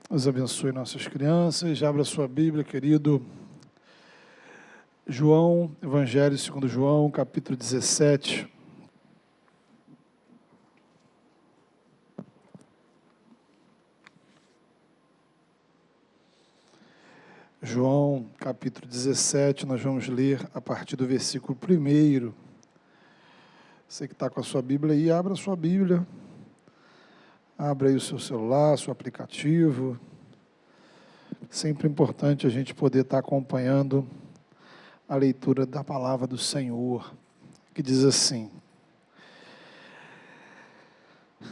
Deus abençoe nossas crianças. Abra sua Bíblia, querido. João, Evangelho segundo João, capítulo 17. João, capítulo 17, nós vamos ler a partir do versículo 1. Você que está com a sua Bíblia aí, abra a sua Bíblia. Abra aí o seu celular, seu aplicativo. Sempre importante a gente poder estar acompanhando a leitura da palavra do Senhor, que diz assim: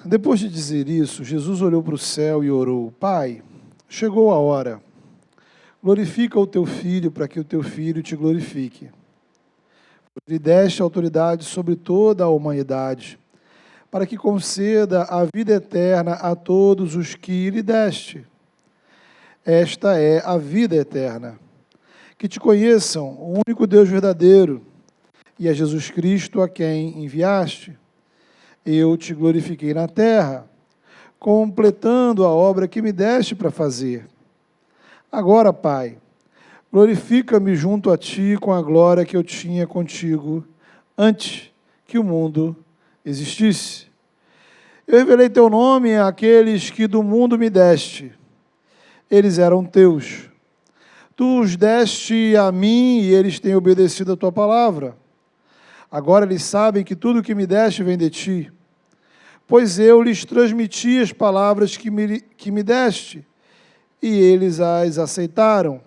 Depois de dizer isso, Jesus olhou para o céu e orou: Pai, chegou a hora. Glorifica o teu Filho, para que o teu Filho te glorifique. Lhe deste autoridade sobre toda a humanidade, para que conceda a vida eterna a todos os que lhe deste. Esta é a vida eterna, que te conheçam, o único Deus verdadeiro, e a Jesus Cristo a quem enviaste. Eu te glorifiquei na terra, completando a obra que me deste para fazer. Agora, Pai, glorifica-me junto a Ti com a glória que eu tinha contigo antes que o mundo existisse. Eu revelei Teu nome àqueles que do mundo me deste. Eles eram Teus. Tu os deste a mim e eles têm obedecido a Tua palavra. Agora eles sabem que tudo o que me deste vem de Ti, pois eu lhes transmiti as palavras que me deste, e eles as aceitaram.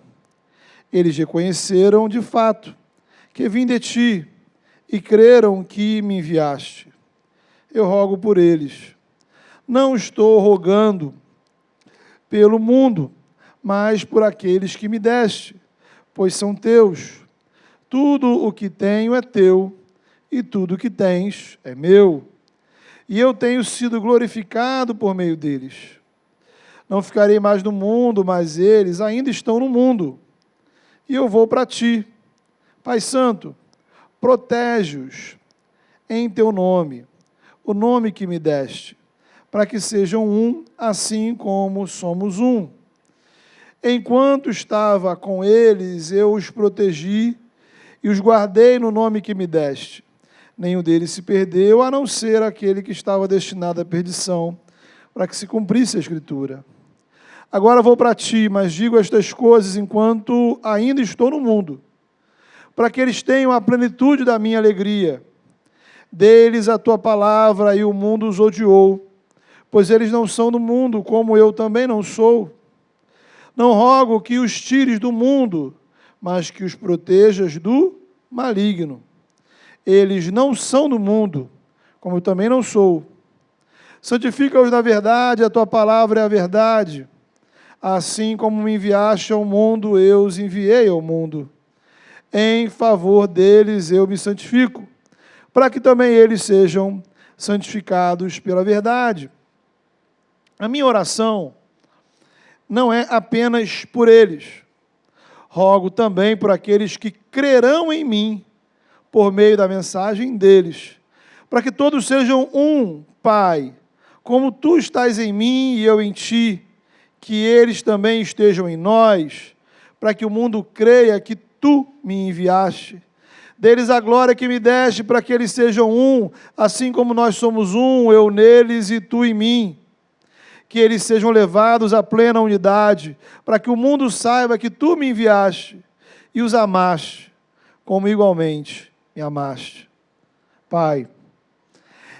Eles reconheceram de fato que vim de Ti e creram que me enviaste. Eu rogo por eles. Não estou rogando pelo mundo, mas por aqueles que me deste, pois são Teus. Tudo o que tenho é Teu, e tudo o que tens é meu. E eu tenho sido glorificado por meio deles. Não ficarei mais no mundo, mas eles ainda estão no mundo. E eu vou para Ti. Pai Santo, protege-os em Teu nome, o nome que me deste, para que sejam um, assim como somos um. Enquanto estava com eles, eu os protegi e os guardei no nome que me deste. Nenhum deles se perdeu, a não ser aquele que estava destinado à perdição, para que se cumprisse a Escritura. Agora vou para Ti, mas digo estas coisas enquanto ainda estou no mundo, para que eles tenham a plenitude da minha alegria. Dê-lhes a Tua palavra e o mundo os odiou, pois eles não são do mundo, como eu também não sou. Não rogo que os tires do mundo, mas que os protejas do maligno. Eles não são do mundo, como eu também não sou. Santifica-os na verdade, a Tua palavra é a verdade. Assim como me enviaste ao mundo, eu os enviei ao mundo. Em favor deles eu me santifico, para que também eles sejam santificados pela verdade. A minha oração não é apenas por eles. Rogo também por aqueles que crerão em mim, por meio da mensagem deles, para que todos sejam um, Pai, como Tu estás em mim e eu em Ti, que eles também estejam em nós, para que o mundo creia que Tu me enviaste. Deles a glória que me deste, para que eles sejam um, assim como nós somos um, eu neles e Tu em mim. Que eles sejam levados à plena unidade, para que o mundo saiba que Tu me enviaste e os amaste, como igualmente me amaste. Pai,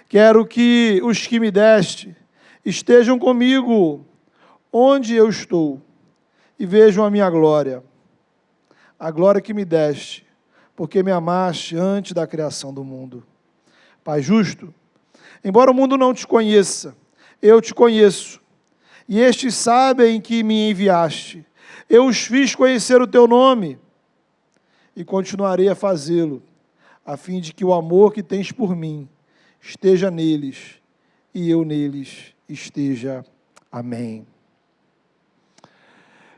quero que os que me deste estejam comigo onde eu estou e vejam a minha glória, a glória que me deste, porque me amaste antes da criação do mundo. Pai justo, embora o mundo não te conheça, eu te conheço, e estes sabem que me enviaste. Eu os fiz conhecer o Teu nome, e continuarei a fazê-lo, a fim de que o amor que tens por mim esteja neles, e eu neles esteja. Amém.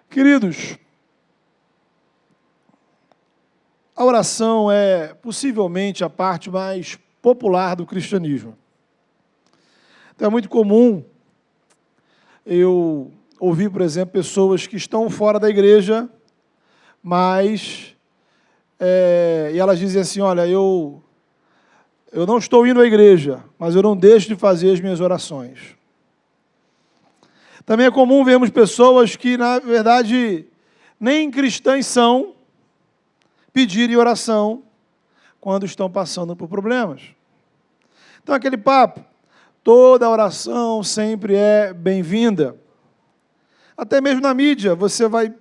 Queridos, a oração é possivelmente a parte mais popular do cristianismo. Então é muito comum eu ouvi, por exemplo, pessoas que estão fora da igreja, mas e elas dizem assim, olha, eu não estou indo à igreja, mas eu não deixo de fazer as minhas orações. Também é comum vermos pessoas que, na verdade, nem cristãs são, pedirem oração quando estão passando por problemas. Então, aquele papo, toda oração sempre é bem-vinda. Até mesmo na mídia, você vai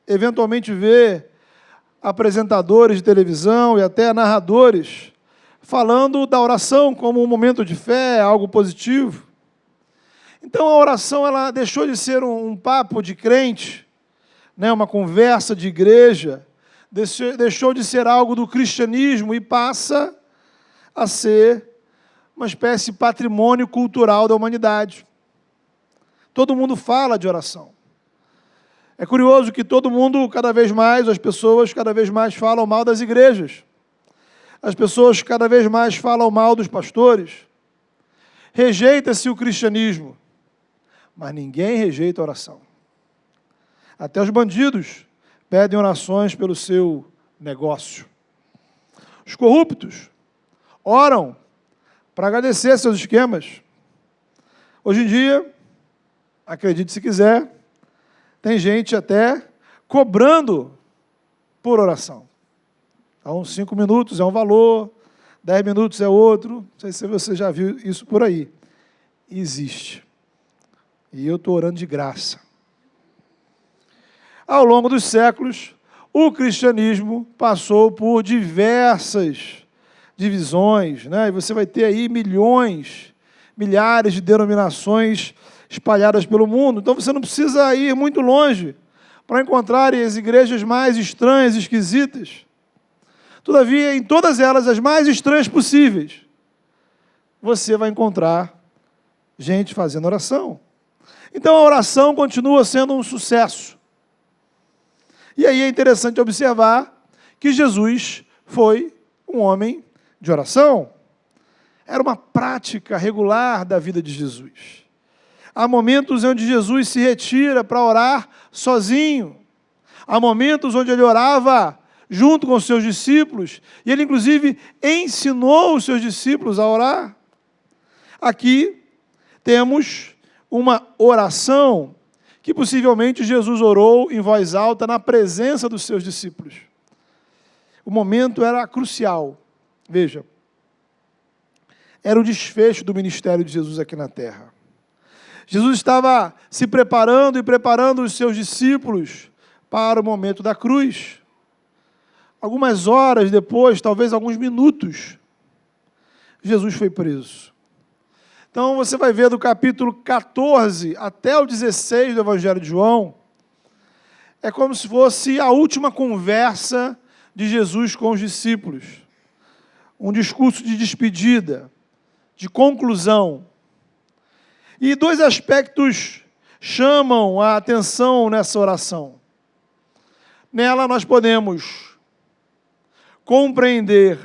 eventualmente ver apresentadores de televisão e até narradores falando da oração como um momento de fé, algo positivo. Então a oração ela deixou de ser um papo de crente, né, uma conversa de igreja, deixou de ser algo do cristianismo e passa a ser uma espécie de patrimônio cultural da humanidade. Todo mundo fala de oração. É curioso que todo mundo, cada vez mais, as pessoas cada vez mais falam mal das igrejas. As pessoas cada vez mais falam mal dos pastores. Rejeita-se o cristianismo, mas ninguém rejeita a oração. Até os bandidos pedem orações pelo seu negócio. Os corruptos oram para agradecer seus esquemas. Hoje em dia, acredite se quiser, tem gente até cobrando por oração. Então, 5 minutos é um valor, 10 minutos é outro. Não sei se você já viu isso por aí. Existe. E eu estou orando de graça. Ao longo dos séculos, o cristianismo passou por diversas divisões, né? E você vai ter aí milhares de denominações espalhadas pelo mundo. Então você não precisa ir muito longe para encontrar as igrejas mais estranhas, esquisitas. Todavia, em todas elas, as mais estranhas possíveis, você vai encontrar gente fazendo oração. Então a oração continua sendo um sucesso. E aí é interessante observar que Jesus foi um homem de oração. Era uma prática regular da vida de Jesus. Há momentos onde Jesus se retira para orar sozinho. Há momentos onde ele orava junto com os seus discípulos. E ele, inclusive, ensinou os seus discípulos a orar. Aqui temos uma oração que possivelmente Jesus orou em voz alta na presença dos seus discípulos. O momento era crucial. Veja, era o desfecho do ministério de Jesus aqui na terra. Jesus estava se preparando e preparando os seus discípulos para o momento da cruz. Algumas horas depois, talvez alguns minutos, Jesus foi preso. Então você vai ver do capítulo 14 até o 16 do Evangelho de João, é como se fosse a última conversa de Jesus com os discípulos. Um discurso de despedida, de conclusão. E 2 aspectos chamam a atenção nessa oração. Nela nós podemos compreender,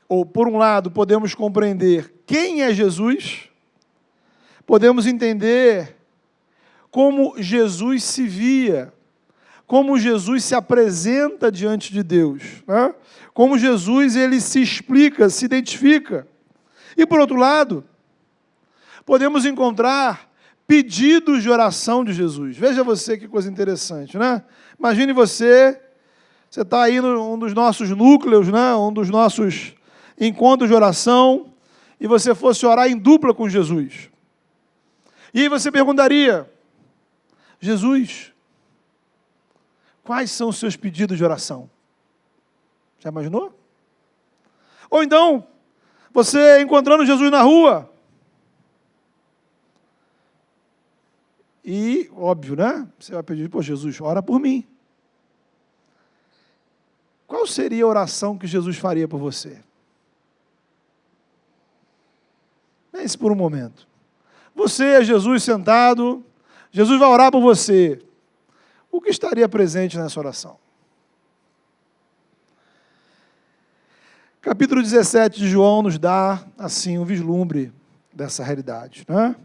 ou por um lado podemos compreender quem é Jesus, podemos entender como Jesus se via, como Jesus se apresenta diante de Deus, né? Como Jesus ele se explica, se identifica. E por outro lado, podemos encontrar pedidos de oração de Jesus. Veja você que coisa interessante, né? Imagine você está aí num dos nossos núcleos, né? Um dos nossos encontros de oração, e você fosse orar em dupla com Jesus. E aí você perguntaria, Jesus, quais são os seus pedidos de oração? Já imaginou? Ou então, você encontrando Jesus na rua, e, óbvio, né? Você vai pedir, pô, Jesus, ora por mim. Qual seria a oração que Jesus faria por você? Pense por um momento. Você é Jesus sentado, Jesus vai orar por você. O que estaria presente nessa oração? Capítulo 17 de João nos dá, assim, um vislumbre dessa realidade, né?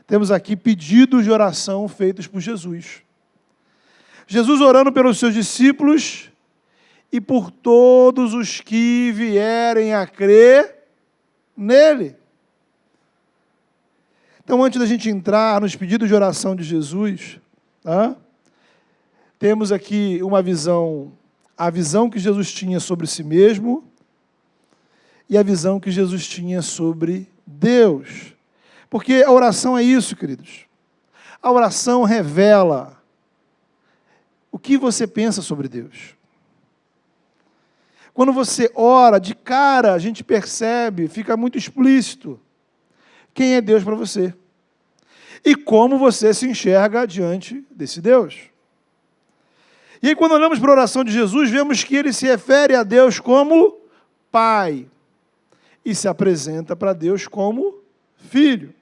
Temos aqui pedidos de oração feitos por Jesus. Jesus orando pelos seus discípulos e por todos os que vierem a crer nele. Então, antes da gente entrar nos pedidos de oração de Jesus, temos aqui uma visão, a visão que Jesus tinha sobre si mesmo e a visão que Jesus tinha sobre Deus. Porque a oração é isso, queridos. A oração revela o que você pensa sobre Deus. Quando você ora, de cara, a gente percebe, fica muito explícito quem é Deus para você e como você se enxerga diante desse Deus. E aí, quando olhamos para a oração de Jesus, vemos que ele se refere a Deus como Pai e se apresenta para Deus como Filho.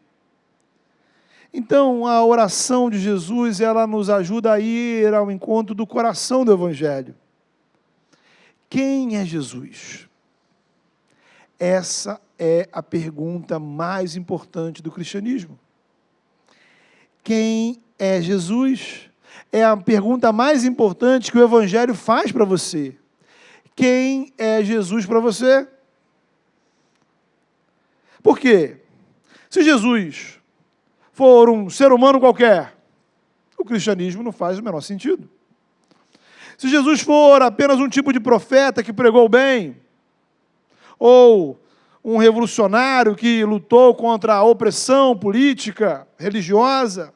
Então, a oração de Jesus, ela nos ajuda a ir ao encontro do coração do Evangelho. Quem é Jesus? Essa é a pergunta mais importante do cristianismo. Quem é Jesus? É a pergunta mais importante que o Evangelho faz para você. Quem é Jesus para você? Por quê? Se Jesus for um ser humano qualquer, o cristianismo não faz o menor sentido. Se Jesus for apenas um tipo de profeta que pregou bem, ou um revolucionário que lutou contra a opressão política, religiosa,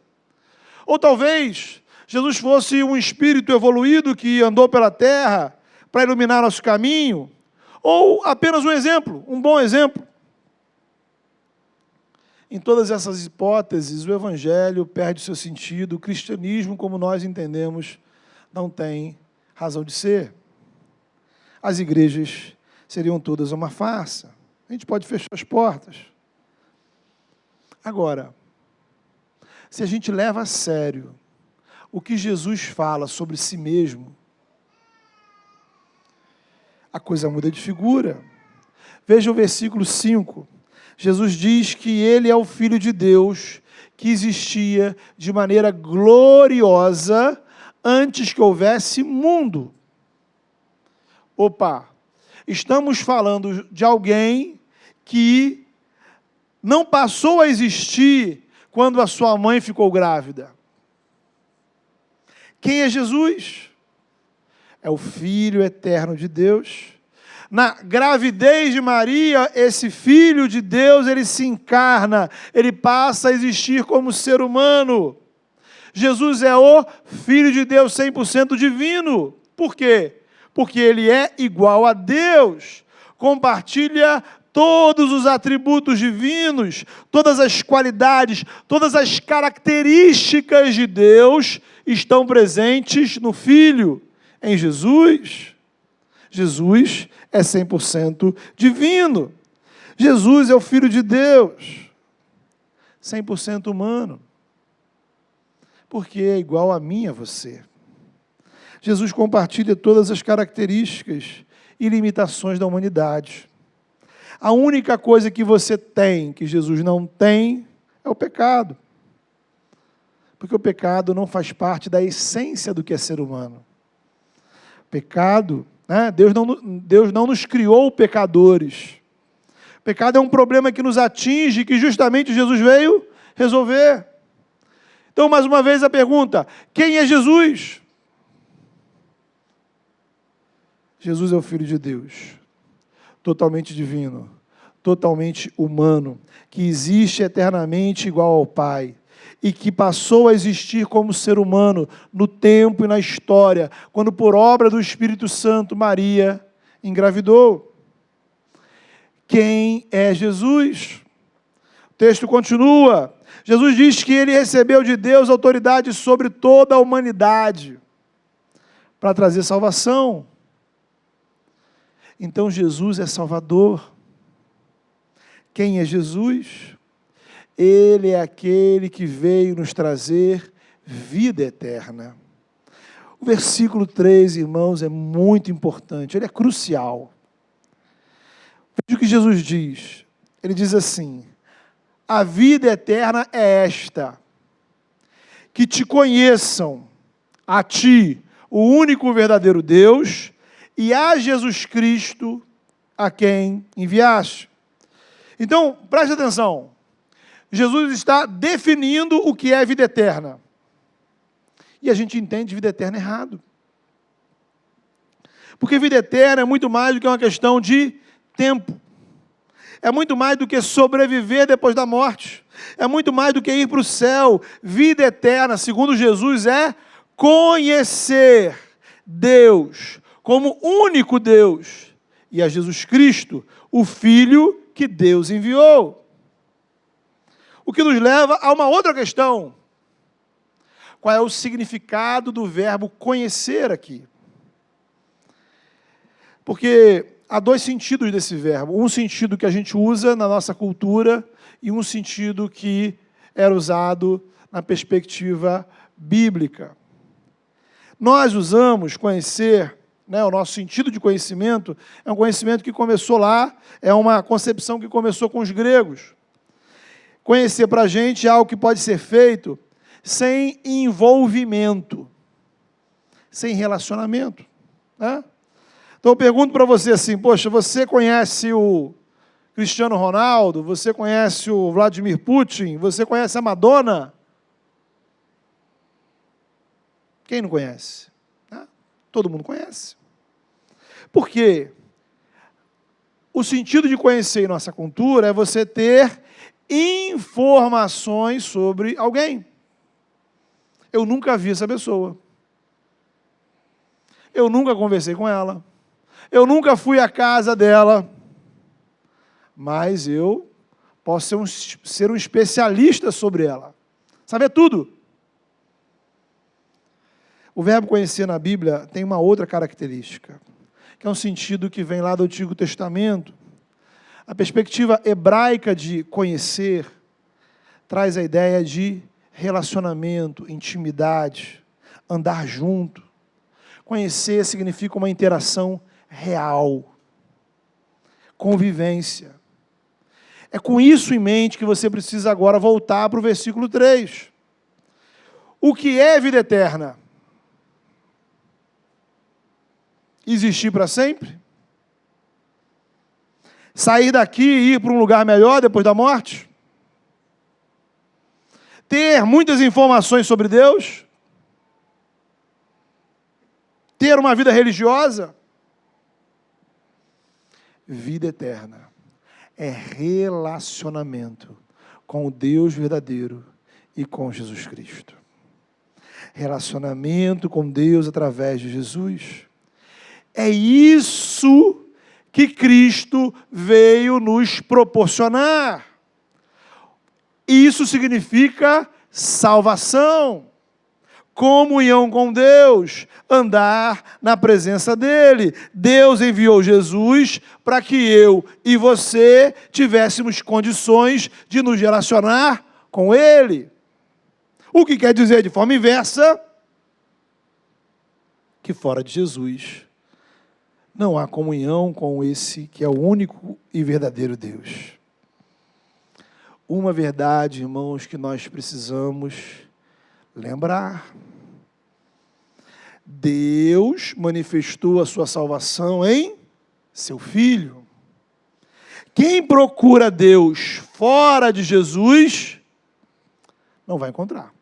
ou talvez Jesus fosse um espírito evoluído que andou pela terra para iluminar nosso caminho, ou apenas um exemplo, um bom exemplo. Em todas essas hipóteses, o Evangelho perde seu sentido, o cristianismo, como nós entendemos, não tem razão de ser. As igrejas seriam todas uma farsa. A gente pode fechar as portas. Agora, se a gente leva a sério o que Jesus fala sobre si mesmo, a coisa muda de figura. Veja o versículo 5. Jesus diz que ele é o Filho de Deus, que existia de maneira gloriosa antes que houvesse mundo. Opa, estamos falando de alguém que não passou a existir quando a sua mãe ficou grávida. Quem é Jesus? É o Filho eterno de Deus. Na gravidez de Maria, esse Filho de Deus, ele se encarna, ele passa a existir como ser humano. Jesus é o Filho de Deus 100% divino. Por quê? Porque ele é igual a Deus, compartilha todos os atributos divinos, todas as qualidades, todas as características de Deus estão presentes no Filho, em Jesus. Jesus é 100% divino. Jesus é o Filho de Deus, 100% humano, porque é igual a mim e a você. Jesus compartilha todas as características e limitações da humanidade. A única coisa que você tem, que Jesus não tem, é o pecado. Porque o pecado não faz parte da essência do que é ser humano. Pecado, né? Deus não nos criou pecadores. O pecado é um problema que nos atinge, que justamente Jesus veio resolver. Então, mais uma vez a pergunta, quem é Jesus? Jesus é o Filho de Deus, totalmente divino, totalmente humano, que existe eternamente igual ao Pai, e que passou a existir como ser humano no tempo e na história, quando por obra do Espírito Santo Maria engravidou. Quem é Jesus? O texto continua. Jesus diz que ele recebeu de Deus autoridade sobre toda a humanidade para trazer salvação. Então Jesus é Salvador. Quem é Jesus? Ele é aquele que veio nos trazer vida eterna. O versículo 3, irmãos, é muito importante, ele é crucial. Veja o que Jesus diz. Ele diz assim: a vida eterna é esta: que te conheçam, a ti, o único verdadeiro Deus, e a Jesus Cristo, a quem enviaste. Então, preste atenção. Jesus está definindo o que é vida eterna. E a gente entende vida eterna errado. Porque vida eterna é muito mais do que uma questão de tempo. É muito mais do que sobreviver depois da morte. É muito mais do que ir para o céu. Vida eterna, segundo Jesus, é conhecer Deus como único Deus e a Jesus Cristo, o Filho que Deus enviou. O que nos leva a uma outra questão. Qual é o significado do verbo conhecer aqui? Porque há dois sentidos desse verbo. Um sentido que a gente usa na nossa cultura e um sentido que era usado na perspectiva bíblica. Nós usamos conhecer, né, o nosso sentido de conhecimento é um conhecimento que começou lá, é uma concepção que começou com os gregos. Conhecer para a gente é algo que pode ser feito sem envolvimento, sem relacionamento, né? Então eu pergunto para você assim, poxa, você conhece o Cristiano Ronaldo, você conhece o Vladimir Putin, você conhece a Madonna? Quem não conhece? Todo mundo conhece. Por quê? O sentido de conhecer em nossa cultura é você ter informações sobre alguém. Eu nunca vi essa pessoa. Eu nunca conversei com ela. Eu nunca fui à casa dela. Mas eu posso ser um especialista sobre ela. Saber tudo. O verbo conhecer na Bíblia tem uma outra característica, que é um sentido que vem lá do Antigo Testamento. A perspectiva hebraica de conhecer traz a ideia de relacionamento, intimidade, andar junto. Conhecer significa uma interação real, convivência. É com isso em mente que você precisa agora voltar para o versículo 3. O que é vida eterna? Existir para sempre? Sair daqui e ir para um lugar melhor depois da morte? Ter muitas informações sobre Deus? Ter uma vida religiosa? Vida eterna é relacionamento com o Deus verdadeiro e com Jesus Cristo. Relacionamento com Deus através de Jesus. É isso que Cristo veio nos proporcionar. Isso significa salvação, comunhão com Deus, andar na presença dEle. Deus enviou Jesus para que eu e você tivéssemos condições de nos relacionar com Ele. O que quer dizer, de forma inversa, que fora de Jesus não há comunhão com esse que é o único e verdadeiro Deus. Uma verdade, irmãos, que nós precisamos lembrar. Deus manifestou a sua salvação em seu Filho. Quem procura Deus fora de Jesus, não vai encontrar.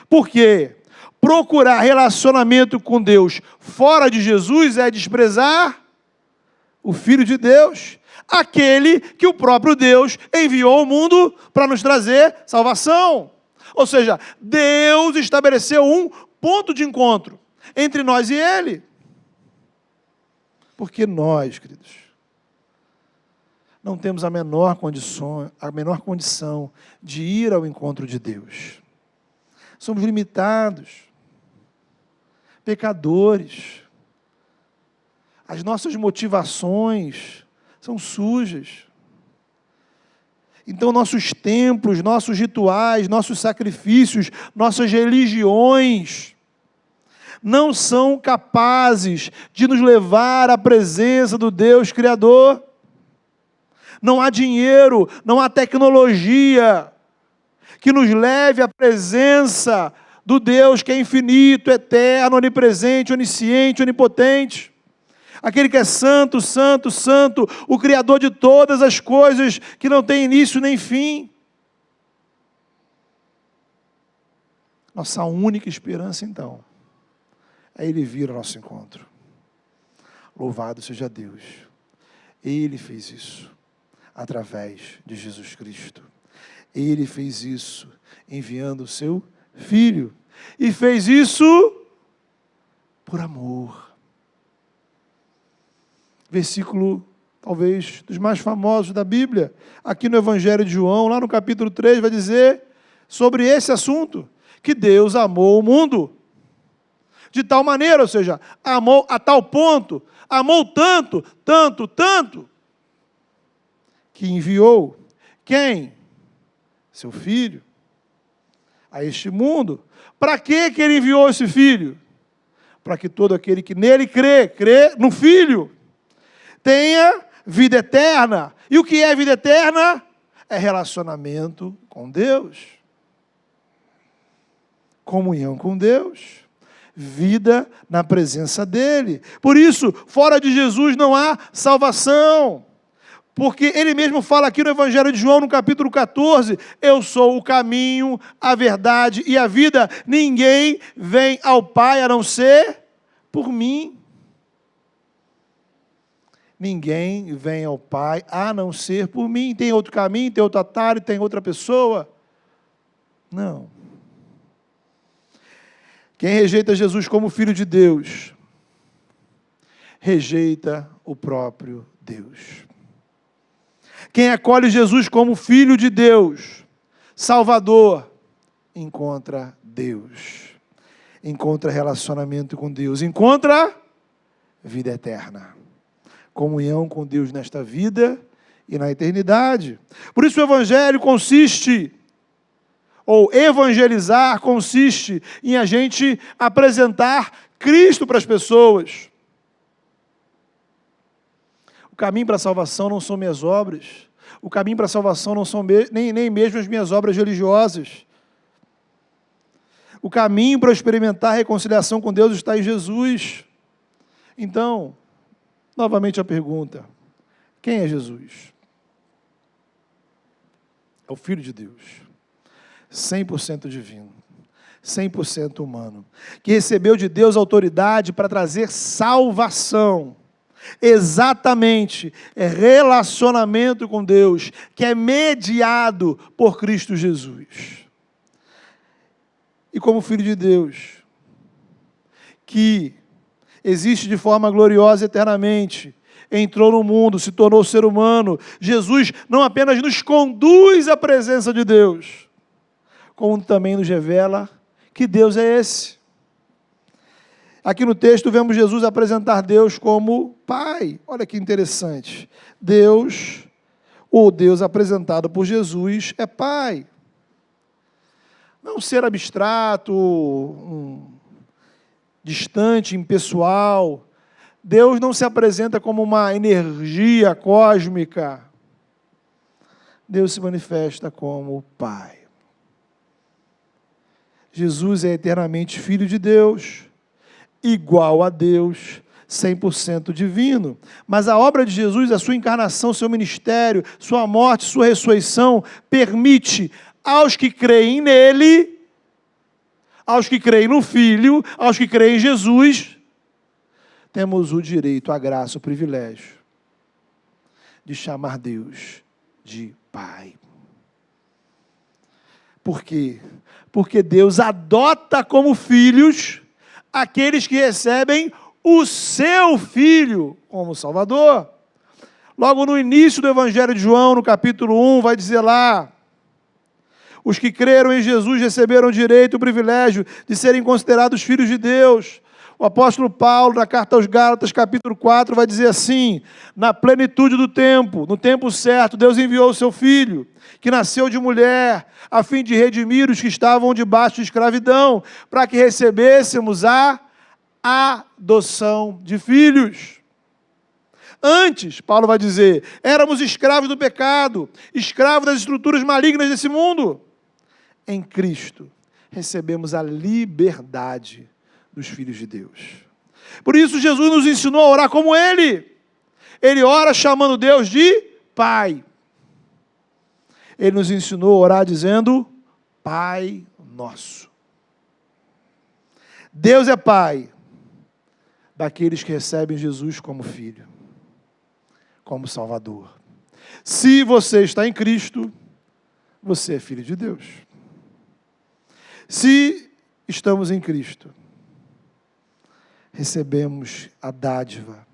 Por quê? Procurar relacionamento com Deus fora de Jesus é desprezar o Filho de Deus, aquele que o próprio Deus enviou ao mundo para nos trazer salvação. Ou seja, Deus estabeleceu um ponto de encontro entre nós e Ele. Porque nós, queridos, não temos a menor condição de ir ao encontro de Deus. Somos limitados, pecadores. As nossas motivações são sujas. Então, nossos templos, nossos rituais, nossos sacrifícios, nossas religiões não são capazes de nos levar à presença do Deus Criador. não há dinheiro, não há tecnologia que nos leve à presença do Deus que é infinito, eterno, onipresente, onisciente, onipotente. Aquele que é santo, santo, santo, o Criador de todas as coisas, que não tem início nem fim. Nossa única esperança, então, é Ele vir ao nosso encontro. Louvado seja Deus. Ele fez isso através de Jesus Cristo. Ele fez isso enviando o seu Filho. E fez isso por amor. Versículo, talvez, dos mais famosos da Bíblia. Aqui no Evangelho de João, lá no capítulo 3, vai dizer sobre esse assunto. Que Deus amou o mundo. De tal maneira, ou seja, amou a tal ponto, amou tanto, tanto, tanto, que enviou quem? Seu Filho a este mundo. Para que Ele enviou esse Filho? Para que todo aquele que nele crê no Filho, tenha vida eterna. E o que é vida eterna? É relacionamento com Deus. Comunhão com Deus. Vida na presença dEle. Por isso, fora de Jesus não há salvação. Porque Ele mesmo fala aqui no Evangelho de João, no capítulo 14, eu sou o caminho, a verdade e a vida. Ninguém vem ao Pai a não ser por mim. Ninguém vem ao Pai a não ser por mim. Tem outro caminho, tem outro atalho, tem outra pessoa? Não. Quem rejeita Jesus como Filho de Deus, rejeita o próprio Deus. Quem acolhe Jesus como Filho de Deus, Salvador, encontra Deus. Encontra relacionamento com Deus. Encontra vida eterna. Comunhão com Deus nesta vida e na eternidade. Por isso o Evangelho consiste, ou evangelizar consiste em a gente apresentar Cristo para as pessoas. O caminho para a salvação não são minhas obras. O caminho para a salvação não são nem mesmo as minhas obras religiosas. O caminho para experimentar a reconciliação com Deus está em Jesus. Então, novamente a pergunta: quem é Jesus? É o Filho de Deus, 100% divino, 100% humano, que recebeu de Deus autoridade para trazer salvação. Exatamente, é relacionamento com Deus, que é mediado por Cristo Jesus. E como Filho de Deus, que existe de forma gloriosa eternamente, entrou no mundo, se tornou ser humano, Jesus não apenas nos conduz à presença de Deus, como também nos revela que Deus é esse. Aqui no texto vemos Jesus apresentar Deus como Pai. Olha que interessante. Deus, o Deus apresentado por Jesus, é Pai. Não é um ser abstrato, distante, impessoal. Deus não se apresenta como uma energia cósmica. Deus se manifesta como Pai. Jesus é eternamente Filho de Deus, igual a Deus, 100% divino. Mas a obra de Jesus, a sua encarnação, seu ministério, sua morte, sua ressurreição, permite aos que creem nele, aos que creem no Filho, aos que creem em Jesus, temos o direito, a graça, o privilégio de chamar Deus de Pai. Por quê? Porque Deus adota como filhos aqueles que recebem o seu Filho como Salvador. Logo no início do Evangelho de João, no capítulo 1, vai dizer lá: os que creram em Jesus receberam o direito e o privilégio de serem considerados filhos de Deus. O apóstolo Paulo, na carta aos Gálatas, capítulo 4, vai dizer assim: na plenitude do tempo, no tempo certo, Deus enviou o seu Filho, que nasceu de mulher, a fim de redimir os que estavam debaixo de escravidão, para que recebêssemos a adoção de filhos. Antes, Paulo vai dizer, éramos escravos do pecado, escravos das estruturas malignas desse mundo. Em Cristo, recebemos a liberdade dos filhos de Deus. Por isso, Jesus nos ensinou a orar como Ele. Ele ora chamando Deus de Pai. Ele nos ensinou a orar dizendo, Pai Nosso. Deus é Pai daqueles que recebem Jesus como Filho, como Salvador. Se você está em Cristo, você é filho de Deus. Se estamos em Cristo, recebemos a dádiva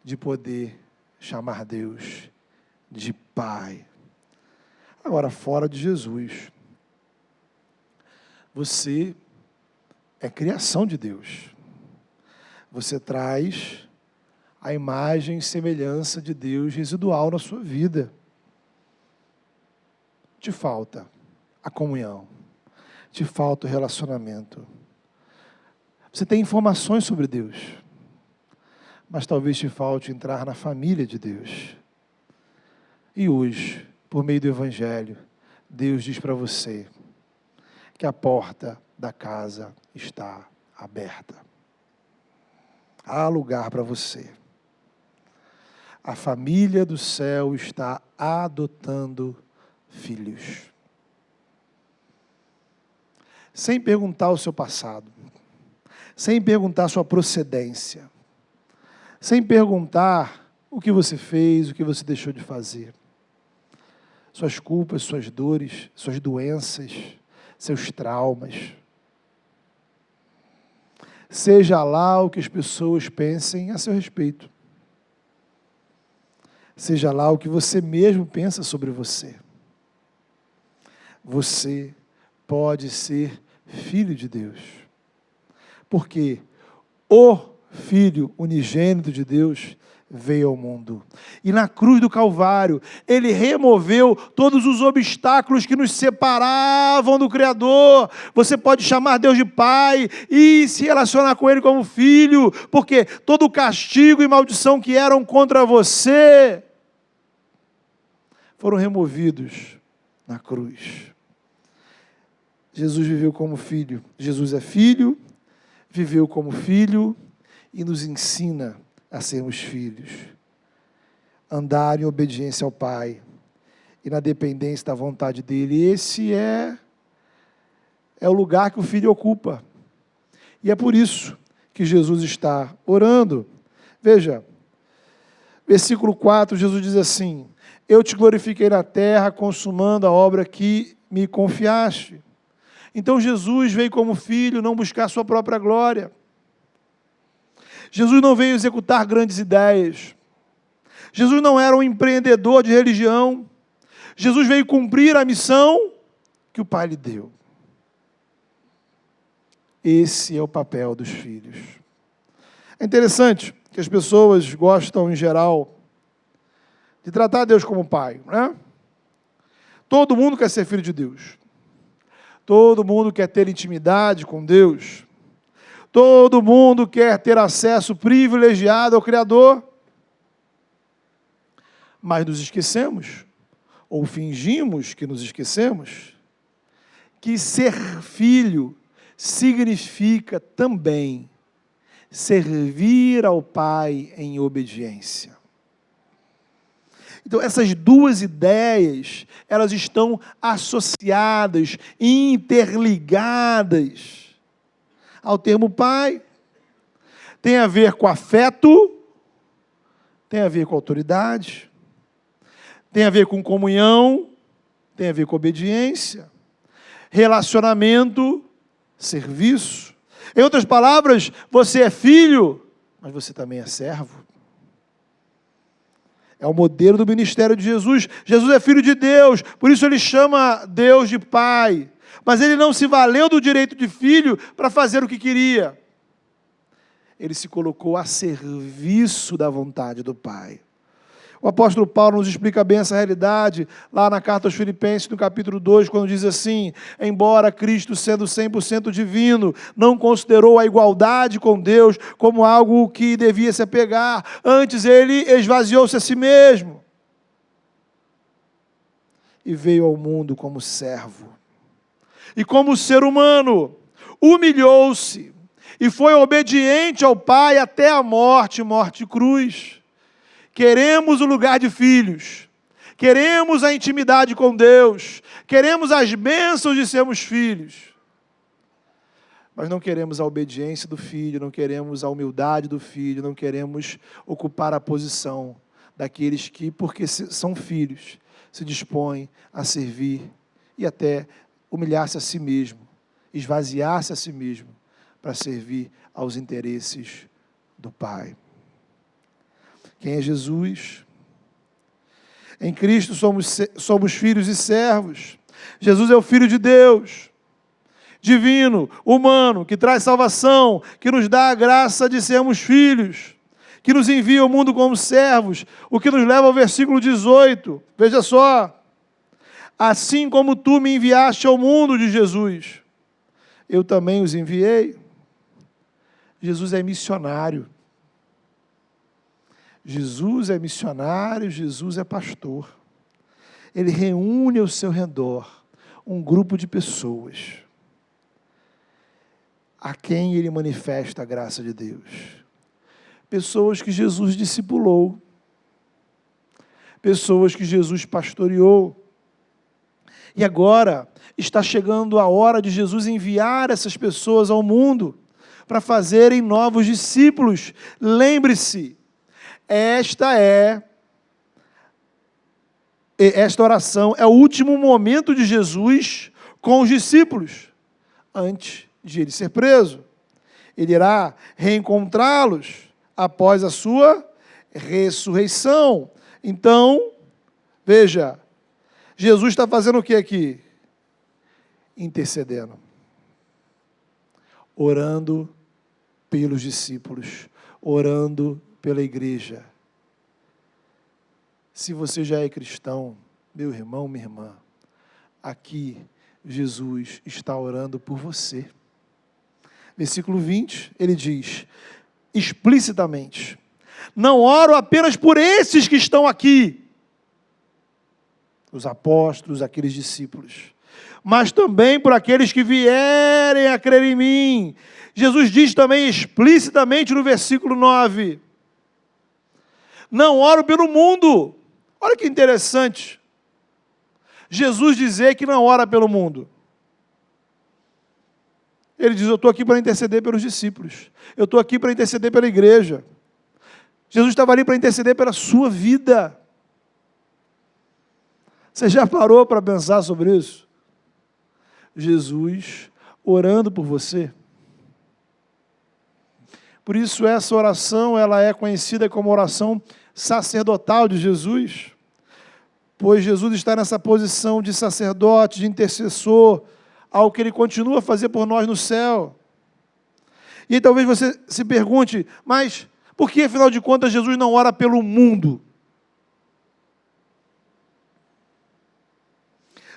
de poder chamar Deus de Pai. Agora, fora de Jesus, você é criação de Deus. Você traz a imagem e semelhança de Deus residual na sua vida. Te falta a comunhão. Te falta o relacionamento. Você tem informações sobre Deus, mas talvez te falte entrar na família de Deus. E hoje, por meio do Evangelho, Deus diz para você que a porta da casa está aberta. Há lugar para você. A família do céu está adotando filhos. Sem perguntar o seu passado, sem perguntar a sua procedência, sem perguntar o que você fez, o que você deixou de fazer. Suas culpas, suas dores, suas doenças, seus traumas. Seja lá o que as pessoas pensem a seu respeito. Seja lá o que você mesmo pensa sobre você. Você pode ser filho de Deus. Porque o Filho unigênito de Deus veio ao mundo. E na cruz do Calvário, Ele removeu todos os obstáculos que nos separavam do Criador. Você pode chamar Deus de Pai e se relacionar com Ele como filho, porque todo o castigo e maldição que eram contra você foram removidos na cruz. Jesus viveu como filho. Jesus é filho, viveu como filho e nos ensina a sermos filhos. Andar em obediência ao Pai e na dependência da vontade dEle. Esse é o lugar que o filho ocupa. E é por isso que Jesus está orando. Veja, versículo 4, Jesus diz assim, eu te glorifiquei na terra, consumando a obra que me confiaste. Então Jesus veio como filho, não buscar sua própria glória. Jesus não veio executar grandes ideias. Jesus não era um empreendedor de religião. Jesus veio cumprir a missão que o Pai lhe deu. Esse é o papel dos filhos. É interessante que as pessoas gostam, em geral, de tratar Deus como Pai, né? Todo mundo quer ser filho de Deus. Todo mundo quer ter intimidade com Deus. Todo mundo quer ter acesso privilegiado ao Criador. Mas nos esquecemos, ou fingimos que nos esquecemos, que ser filho significa também servir ao Pai em obediência. Então, essas duas ideias, elas estão associadas, interligadas ao termo Pai. Tem a ver com afeto, tem a ver com autoridade, tem a ver com comunhão, tem a ver com obediência, relacionamento, serviço. Em outras palavras, você é filho, mas você também é servo. É o modelo do ministério de Jesus. Jesus é filho de Deus, por isso ele chama Deus de Pai. Mas ele não se valeu do direito de filho para fazer o que queria. Ele se colocou a serviço da vontade do Pai. O apóstolo Paulo nos explica bem essa realidade, lá na carta aos Filipenses, no capítulo 2, quando diz assim: embora Cristo, sendo 100% divino, não considerou a igualdade com Deus como algo que devia se apegar, antes ele esvaziou-se a si mesmo e veio ao mundo como servo. E como ser humano, humilhou-se e foi obediente ao Pai até a morte, morte de cruz. Queremos o lugar de filhos, queremos a intimidade com Deus, queremos as bênçãos de sermos filhos, mas não queremos a obediência do filho, não queremos a humildade do filho, não queremos ocupar a posição daqueles que, porque são filhos, se dispõem a servir e até humilhar-se a si mesmo, esvaziar-se a si mesmo para servir aos interesses do Pai. Quem é Jesus? Em Cristo somos filhos e servos. Jesus é o Filho de Deus, divino, humano, que traz salvação, que nos dá a graça de sermos filhos, que nos envia ao mundo como servos, o que nos leva ao versículo 18. Veja só: assim como tu me enviaste ao mundo, de Jesus, eu também os enviei. Jesus é missionário. Jesus é missionário, Jesus é pastor. Ele reúne ao seu redor um grupo de pessoas a quem ele manifesta a graça de Deus. Pessoas que Jesus discipulou, pessoas que Jesus pastoreou. E agora está chegando a hora de Jesus enviar essas pessoas ao mundo para fazerem novos discípulos. Lembre-se, esta oração é o último momento de Jesus com os discípulos, antes de ele ser preso. Ele irá reencontrá-los após a sua ressurreição. Então, veja, Jesus está fazendo o que aqui? Intercedendo, orando pelos discípulos, orando pela igreja. Se você já é cristão, meu irmão, minha irmã, aqui Jesus está orando por você. Versículo 20, ele diz explicitamente: não oro apenas por esses que estão aqui, os apóstolos, aqueles discípulos, mas também por aqueles que vierem a crer em mim. Jesus diz também explicitamente no versículo 9: não oro pelo mundo. Olha que interessante, Jesus dizer que não ora pelo mundo. Ele diz: eu estou aqui para interceder pelos discípulos, eu estou aqui para interceder pela igreja. Jesus estava ali para interceder pela sua vida. Você já parou para pensar sobre isso? Jesus orando por você. Por isso essa oração, ela é conhecida como oração sacerdotal de Jesus, pois Jesus está nessa posição de sacerdote, de intercessor, algo que ele continua a fazer por nós no céu. E aí talvez você se pergunte: mas por que, afinal de contas, Jesus não ora pelo mundo?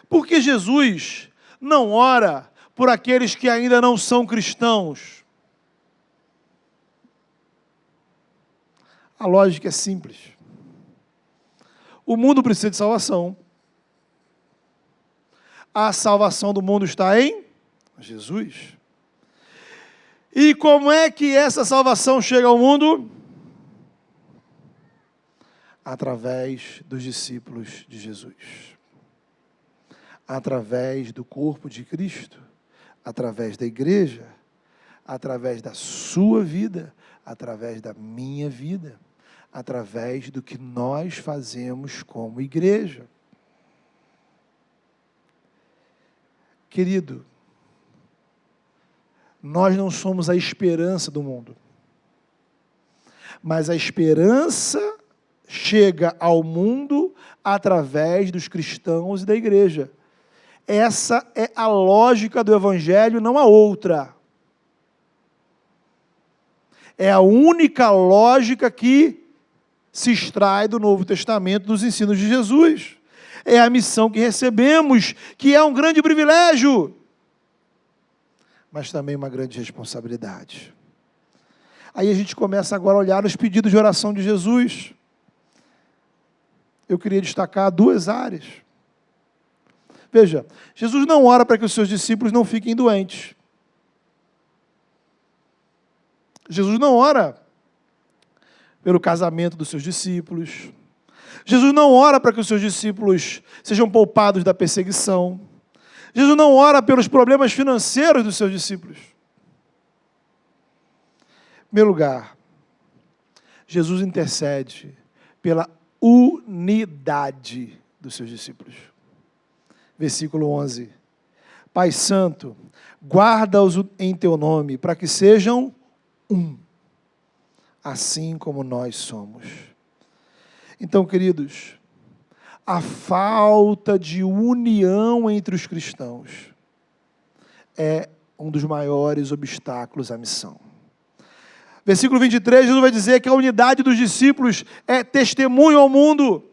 Porque Jesus não ora por aqueles que ainda não são cristãos. A lógica é simples. O mundo precisa de salvação. A salvação do mundo está em Jesus. E como é que essa salvação chega ao mundo? Através dos discípulos de Jesus. Através do corpo de Cristo, através da igreja, através da sua vida, através da minha vida, através do que nós fazemos como igreja. Querido, nós não somos a esperança do mundo, mas a esperança chega ao mundo através dos cristãos e da igreja. Essa é a lógica do Evangelho, não há outra. É a única lógica que se extrai do Novo Testamento, dos ensinos de Jesus. É a missão que recebemos, que é um grande privilégio, mas também uma grande responsabilidade. Aí a gente começa agora a olhar os pedidos de oração de Jesus. Eu queria destacar duas áreas. Veja, Jesus não ora para que os seus discípulos não fiquem doentes. Jesus não ora pelo casamento dos seus discípulos. Jesus não ora para que os seus discípulos sejam poupados da perseguição. Jesus não ora pelos problemas financeiros dos seus discípulos. Em primeiro lugar, Jesus intercede pela unidade dos seus discípulos. Versículo 11. Pai Santo, guarda-os em teu nome, para que sejam um, assim como nós somos. Então, queridos, a falta de união entre os cristãos é um dos maiores obstáculos à missão. Versículo 23, Jesus vai dizer que a unidade dos discípulos é testemunho ao mundo.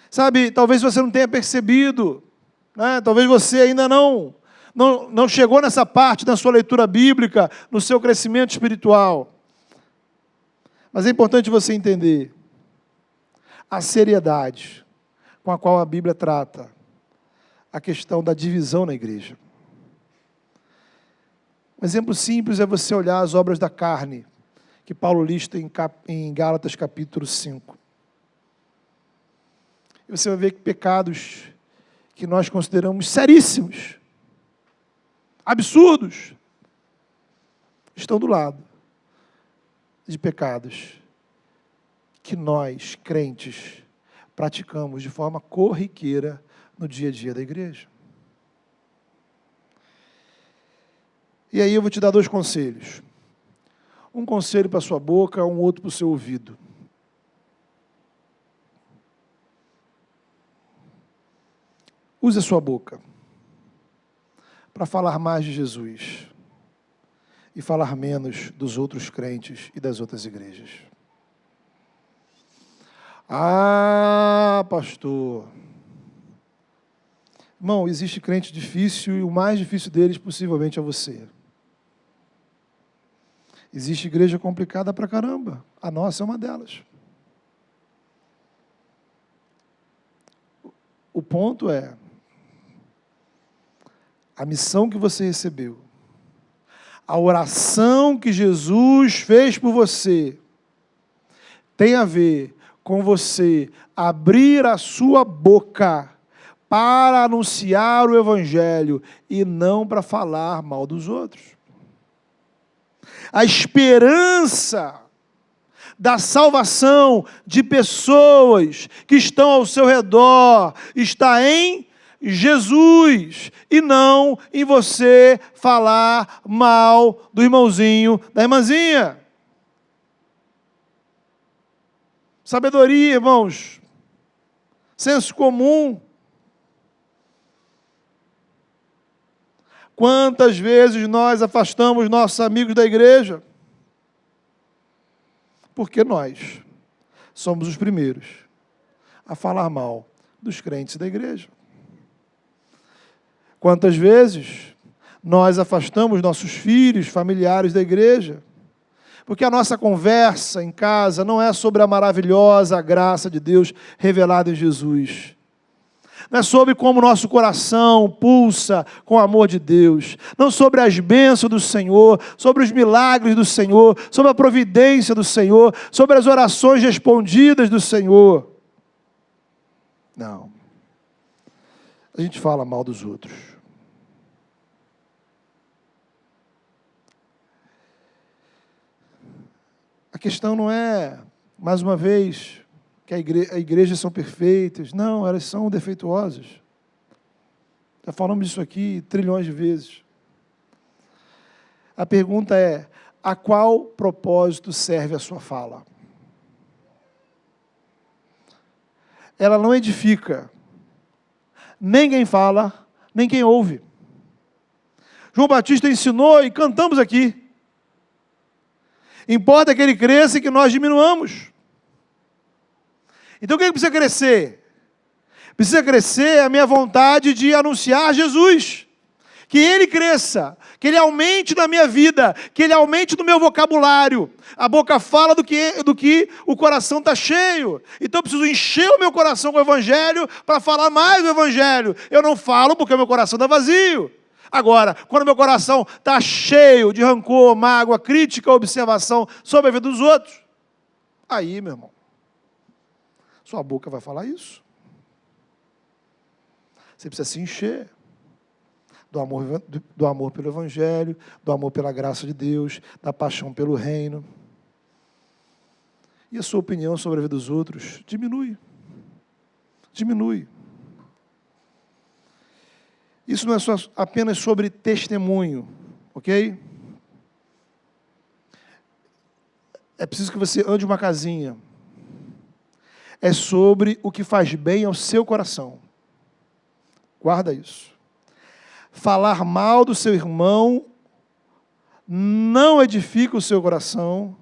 Sabe, talvez você não tenha percebido, né? Talvez você ainda não chegou nessa parte da sua leitura bíblica, no seu crescimento espiritual. Mas é importante você entender a seriedade com a qual a Bíblia trata a questão da divisão na igreja. Um exemplo simples é você olhar as obras da carne, que Paulo lista em Gálatas capítulo 5. E você vai ver que pecados que nós consideramos seríssimos, absurdos, estão do lado de pecados que nós, crentes, praticamos de forma corriqueira no dia a dia da igreja. E aí eu vou te dar dois conselhos. Um conselho para a sua boca, um outro para o seu ouvido. Use a sua boca para falar mais de Jesus e falar menos dos outros crentes e das outras igrejas. Ah, pastor. Irmão, existe crente difícil e o mais difícil deles possivelmente é você. Existe igreja complicada pra caramba. A nossa é uma delas. O ponto é, a missão que você recebeu, a oração que Jesus fez por você, tem a ver com você abrir a sua boca para anunciar o Evangelho e não para falar mal dos outros. A esperança da salvação de pessoas que estão ao seu redor está em Jesus e não em você falar mal do irmãozinho, da irmãzinha. Sabedoria, irmãos, senso comum. Quantas vezes nós afastamos nossos amigos da igreja? Porque nós somos os primeiros a falar mal dos crentes da igreja. Quantas vezes nós afastamos nossos filhos, familiares da igreja? Porque a nossa conversa em casa não é sobre a maravilhosa graça de Deus revelada em Jesus. Não é sobre como o nosso coração pulsa com o amor de Deus. Não sobre as bênçãos do Senhor, sobre os milagres do Senhor, sobre a providência do Senhor, sobre as orações respondidas do Senhor. Não. A gente fala mal dos outros. A questão não é, mais uma vez, que a igreja são perfeitas. Não, elas são defeituosas. Já falamos disso aqui trilhões de vezes. A pergunta é, a qual propósito serve a sua fala? Ela não edifica nem quem fala, nem quem ouve. João Batista ensinou e cantamos aqui. Importa que ele cresça e que nós diminuamos. Então o que precisa crescer? Precisa crescer a minha vontade de anunciar Jesus. Que Ele cresça, que Ele aumente na minha vida, que Ele aumente no meu vocabulário. A boca fala do que o coração está cheio. Então eu preciso encher o meu coração com o Evangelho para falar mais do Evangelho. Eu não falo porque o meu coração está vazio. Agora, quando o meu coração está cheio de rancor, mágoa, crítica, observação sobre a vida dos outros, aí, meu irmão, sua boca vai falar isso. Você precisa se encher do amor pelo Evangelho, do amor pela graça de Deus, da paixão pelo reino. E a sua opinião sobre a vida dos outros diminui. Diminui. Isso não é só apenas sobre testemunho, ok? É preciso que você ande uma casinha. É sobre o que faz bem ao seu coração. Guarda isso. Falar mal do seu irmão não edifica o seu coração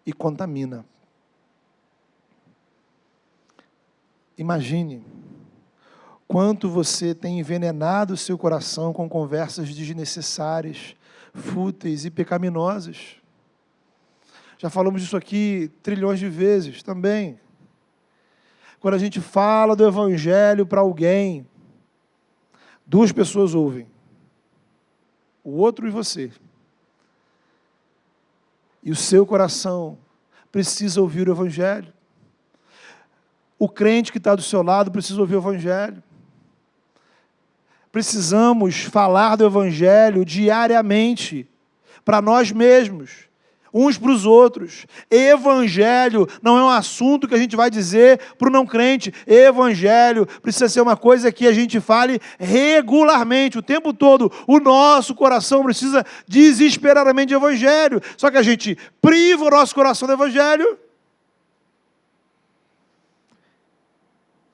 e contamina. Imagine quanto você tem envenenado o seu coração com conversas desnecessárias, fúteis e pecaminosas. Já falamos disso aqui trilhões de vezes também. Quando a gente fala do Evangelho para alguém, duas pessoas ouvem, o outro e você. E o seu coração precisa ouvir o Evangelho. O crente que está do seu lado precisa ouvir o Evangelho. Precisamos falar do Evangelho diariamente, para nós mesmos, uns para os outros. Evangelho não é um assunto que a gente vai dizer para o não crente. Evangelho precisa ser uma coisa que a gente fale regularmente, o tempo todo. O nosso coração precisa desesperadamente de Evangelho. Só que a gente priva o nosso coração do Evangelho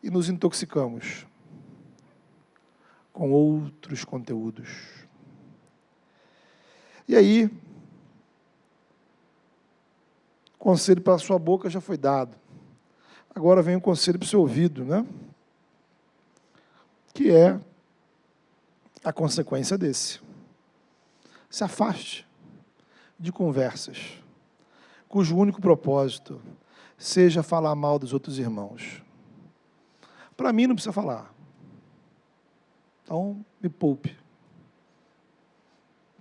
e nos intoxicamos com outros conteúdos. E aí, o conselho para a sua boca já foi dado. Agora vem o conselho para o seu ouvido, né? Que é a consequência desse. Se afaste de conversas cujo único propósito seja falar mal dos outros irmãos. Para mim não precisa falar. Então, me poupe.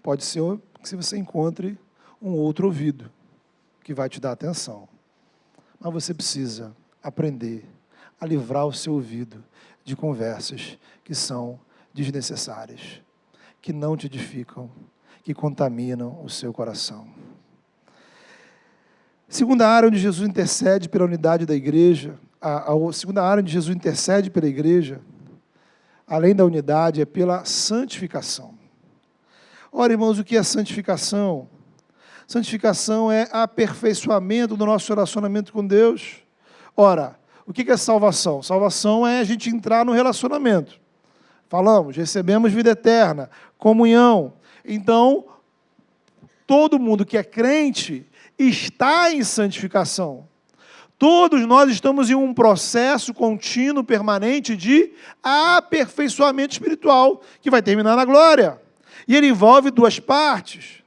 Pode ser que você encontre um outro ouvido que vai te dar atenção. Mas você precisa aprender a livrar o seu ouvido de conversas que são desnecessárias, que não te edificam, que contaminam o seu coração. Segunda área onde Jesus intercede pela unidade da igreja, a segunda área onde Jesus intercede pela igreja, além da unidade, é pela santificação. Ora, irmãos, o que é santificação? Santificação é aperfeiçoamento do nosso relacionamento com Deus. Ora, o que é salvação? Salvação é a gente entrar no relacionamento. Falamos, recebemos vida eterna, comunhão. Então, todo mundo que é crente está em santificação. Todos nós estamos em um processo contínuo, permanente de aperfeiçoamento espiritual, que vai terminar na glória. E ele envolve duas partes.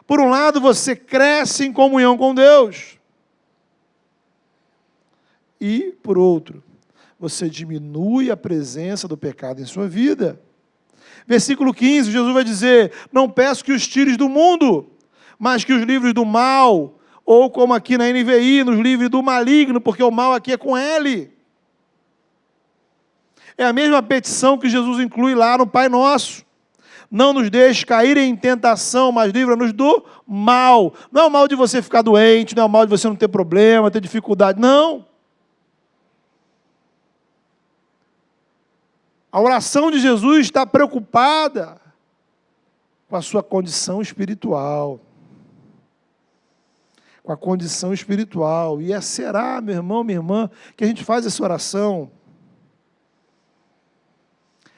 Por um lado, você cresce em comunhão com Deus. E, por outro, você diminui a presença do pecado em sua vida. Versículo 15, Jesus vai dizer: não peço que os tires do mundo, mas que os livres do mal, ou como aqui na NVI, nos livres do maligno, porque o mal aqui é com L. É a mesma petição que Jesus inclui lá no Pai Nosso. Não nos deixe cair em tentação, mas livra-nos do mal. Não é o mal de você ficar doente, não é o mal de você não ter problema, ter dificuldade, não. A oração de Jesus está preocupada com a sua condição espiritual. Com a condição espiritual. E será, meu irmão, minha irmã, que a gente faz essa oração?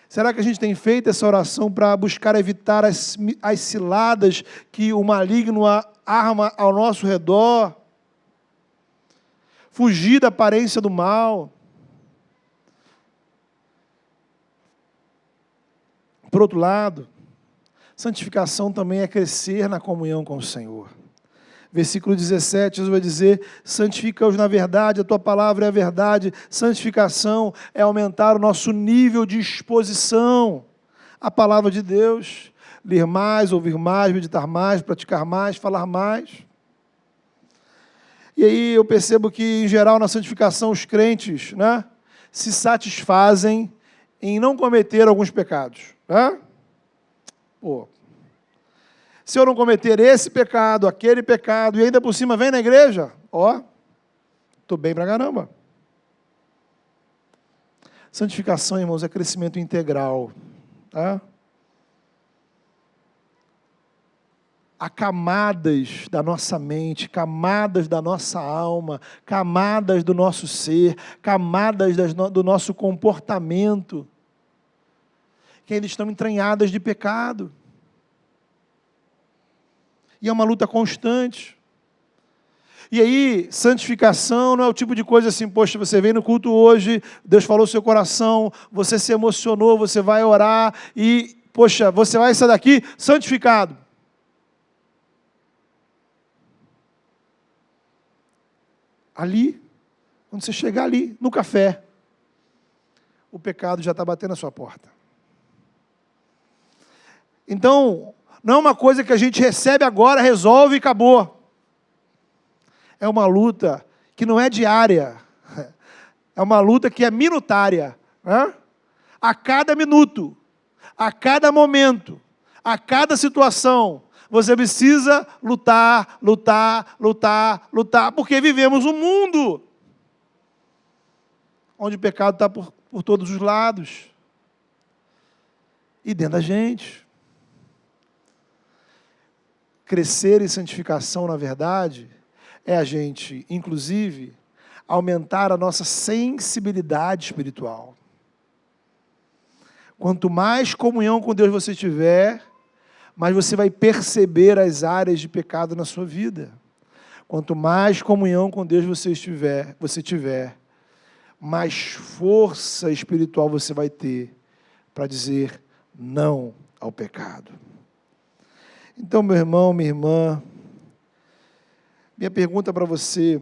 Será que a gente tem feito essa oração para buscar evitar as ciladas que o maligno arma ao nosso redor, fugir da aparência do mal. Por outro lado, santificação também é crescer na comunhão com o Senhor. Versículo 17, Jesus vai dizer: santifica-os na verdade, a tua palavra é a verdade. Santificação é aumentar o nosso nível de exposição à palavra de Deus. Ler mais, ouvir mais, meditar mais, praticar mais, falar mais. E aí eu percebo que, em geral, na santificação, os crentes, né, se satisfazem em não cometer alguns pecados. Né? Pô, se eu não cometer esse pecado, aquele pecado, e ainda por cima vem na igreja, ó, estou bem pra caramba. Santificação, irmãos, é crescimento integral. Tá? Há camadas da nossa mente, camadas da nossa alma, camadas do nosso ser, camadas do nosso comportamento, que ainda estão entranhadas de pecado. E é uma luta constante. E aí, santificação não é o tipo de coisa assim, poxa, você veio no culto hoje, Deus falou no seu coração, você se emocionou, você vai orar e, poxa, você vai sair daqui santificado. Ali, quando você chegar ali, no café, o pecado já está batendo na sua porta. Então, não é uma coisa que a gente recebe agora, resolve e acabou. É uma luta que não é diária. É uma luta que é minutária. Né? A cada minuto, a cada momento, a cada situação, você precisa lutar, lutar, lutar, lutar, porque vivemos um mundo onde o pecado está por todos os lados. E dentro da gente. Crescer em santificação, na verdade, é a gente, inclusive, aumentar a nossa sensibilidade espiritual. Quanto mais comunhão com Deus você tiver, mais você vai perceber as áreas de pecado na sua vida. Quanto mais comunhão com Deus você tiver, mais força espiritual você vai ter para dizer não ao pecado. Então, meu irmão, minha irmã, minha pergunta para você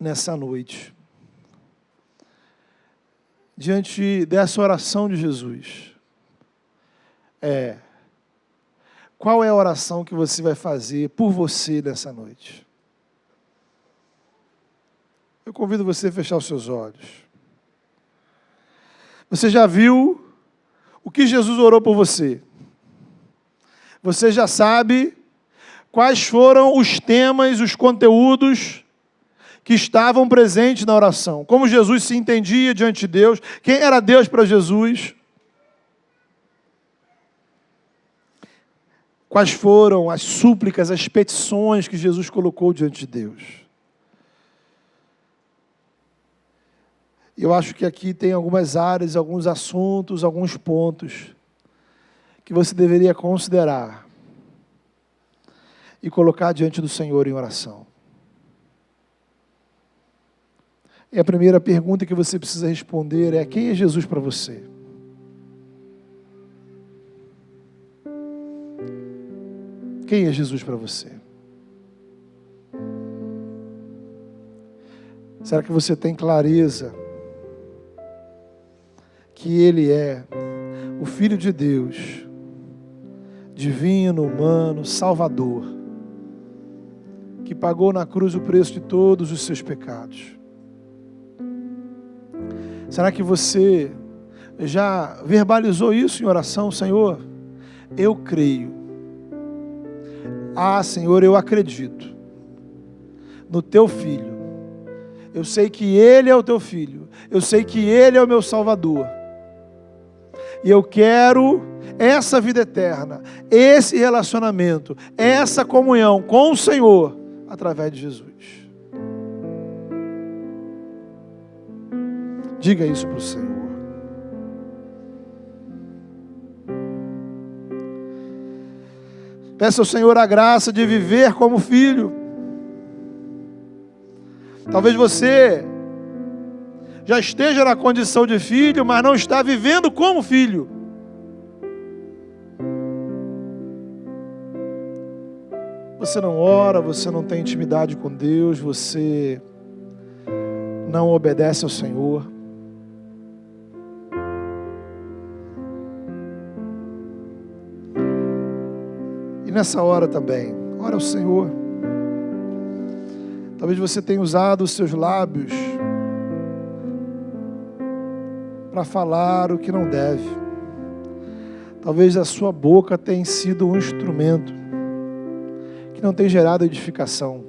nessa noite, diante dessa oração de Jesus, qual é a oração que você vai fazer por você nessa noite? Eu convido você a fechar os seus olhos. Você já viu o que Jesus orou por você? Você já sabe quais foram os temas, os conteúdos que estavam presentes na oração. Como Jesus se entendia diante de Deus, quem era Deus para Jesus. Quais foram as súplicas, as petições que Jesus colocou diante de Deus. Eu acho que aqui tem algumas áreas, alguns assuntos, alguns pontos que você deveria considerar e colocar diante do Senhor em oração. E a primeira pergunta que você precisa responder é: quem é Jesus para você? Quem é Jesus para você? Será que você tem clareza que Ele é o Filho de Deus, divino, humano, Salvador, que pagou na cruz o preço de todos os seus pecados? Será que você já verbalizou isso em oração? Senhor, eu creio. Ah, Senhor, eu acredito no Teu Filho. Eu sei que Ele é o Teu Filho. Eu sei que Ele é o meu Salvador. E eu quero essa vida eterna, esse relacionamento, essa comunhão com o Senhor, através de Jesus. Diga isso para o Senhor. Peça ao Senhor a graça de viver como filho. Talvez você já esteja na condição de filho, mas não está vivendo como filho. Você não ora, você não tem intimidade com Deus, você não obedece ao Senhor. E nessa hora também, ora ao Senhor. Talvez você tenha usado os seus lábios para falar o que não deve. Talvez a sua boca tenha sido um instrumento que não tem gerado edificação.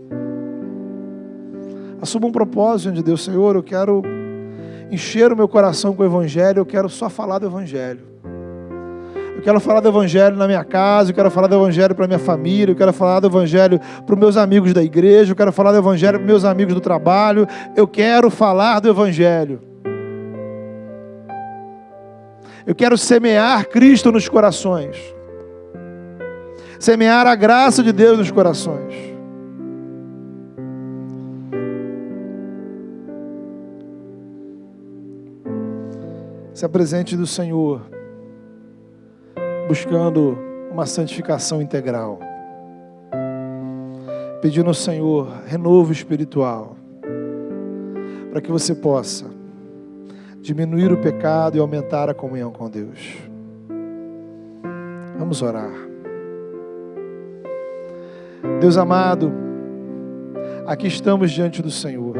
Assuma um propósito diante de Deus. Senhor, eu quero encher o meu coração com o Evangelho, eu quero só falar do Evangelho. Eu quero falar do Evangelho na minha casa, eu quero falar do Evangelho para a minha família, eu quero falar do Evangelho para os meus amigos da igreja, eu quero falar do Evangelho para os meus amigos do trabalho, eu quero falar do Evangelho. Eu quero semear Cristo nos corações. Semear a graça de Deus nos corações. Se apresente do Senhor, buscando uma santificação integral, pedindo ao Senhor renovo espiritual, para que você possa diminuir o pecado e aumentar a comunhão com Deus. Vamos orar. Deus amado, aqui estamos diante do Senhor.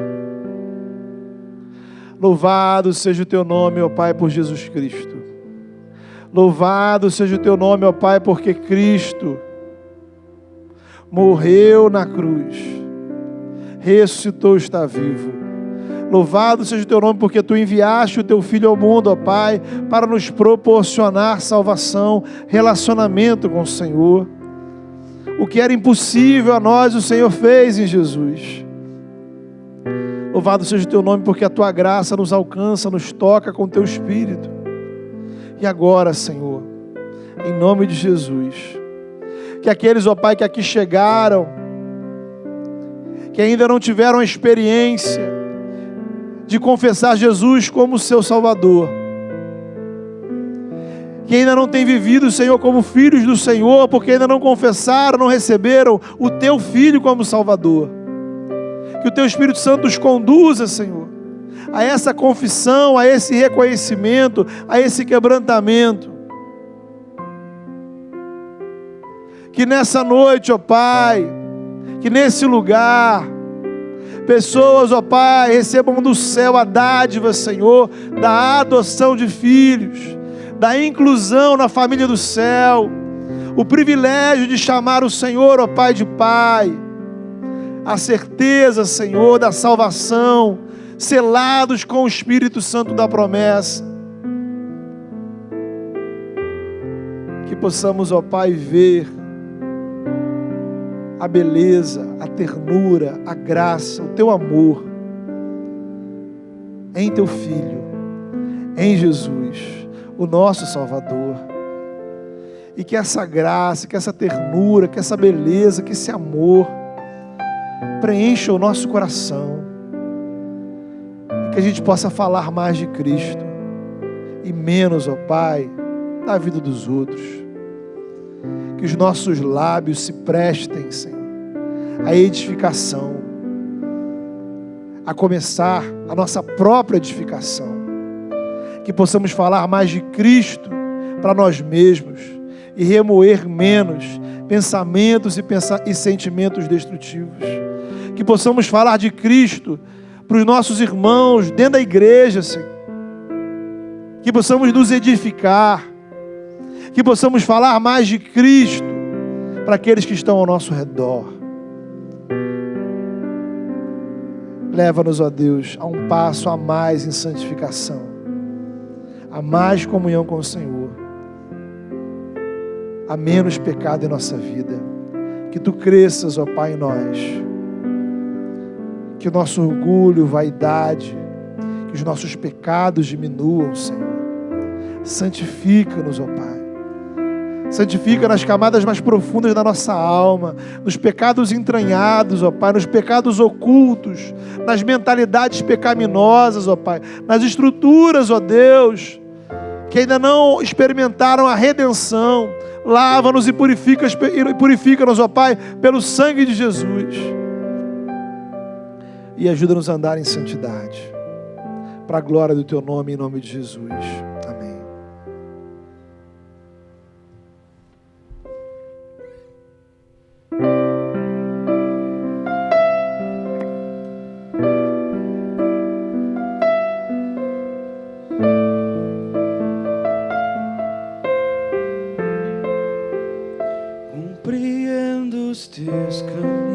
Louvado seja o teu nome, ó Pai, por Jesus Cristo. Louvado seja o teu nome, ó Pai, porque Cristo morreu na cruz, ressuscitou, está vivo. Louvado seja o teu nome, porque tu enviaste o teu Filho ao mundo, ó Pai, para nos proporcionar salvação, relacionamento com o Senhor. O que era impossível a nós, o Senhor fez em Jesus. Louvado seja o teu nome, porque a tua graça nos alcança, nos toca com o teu Espírito. E agora, Senhor, em nome de Jesus, que aqueles, ó Pai, que aqui chegaram, que ainda não tiveram a experiência de confessar Jesus como seu Salvador, que ainda não têm vivido, Senhor, como filhos do Senhor, porque ainda não confessaram, não receberam o teu Filho como Salvador. Que o teu Espírito Santo os conduza, Senhor, a essa confissão, a esse reconhecimento, a esse quebrantamento. Que nessa noite, ó Pai, que nesse lugar, pessoas, ó Pai, recebam do céu a dádiva, Senhor, da adoção de filhos, da inclusão na família do céu, o privilégio de chamar o Senhor, ó Pai, de Pai, a certeza, Senhor, da salvação, selados com o Espírito Santo da promessa. Que possamos, ó Pai, ver a beleza, a ternura, a graça, o teu amor em teu Filho, em Jesus, o nosso Salvador. E que essa graça, que essa ternura, que essa beleza, que esse amor preencha o nosso coração. E que a gente possa falar mais de Cristo e menos, ó Pai, da vida dos outros. Que os nossos lábios se prestem, Senhor, à edificação, a começar a nossa própria edificação. Que possamos falar mais de Cristo para nós mesmos e remoer menos pensamentos e sentimentos destrutivos. Que possamos falar de Cristo para os nossos irmãos dentro da igreja, Senhor. Que possamos nos edificar. Que possamos falar mais de Cristo para aqueles que estão ao nosso redor. Leva-nos, ó Deus, a um passo a mais em santificação, a mais comunhão com o Senhor, a menos pecado em nossa vida. Que tu cresças, ó Pai, em nós. Que o nosso orgulho, vaidade, que os nossos pecados diminuam, Senhor. Santifica-nos, ó Pai. Santifica nas camadas mais profundas da nossa alma, nos pecados entranhados, ó Pai, nos pecados ocultos, nas mentalidades pecaminosas, ó Pai, nas estruturas, ó Deus, que ainda não experimentaram a redenção. Lava-nos e purifica-nos, ó Pai, pelo sangue de Jesus. E ajuda-nos a andar em santidade, para a glória do Teu nome, em nome de Jesus. Amém. Compreendo os teus caminhos,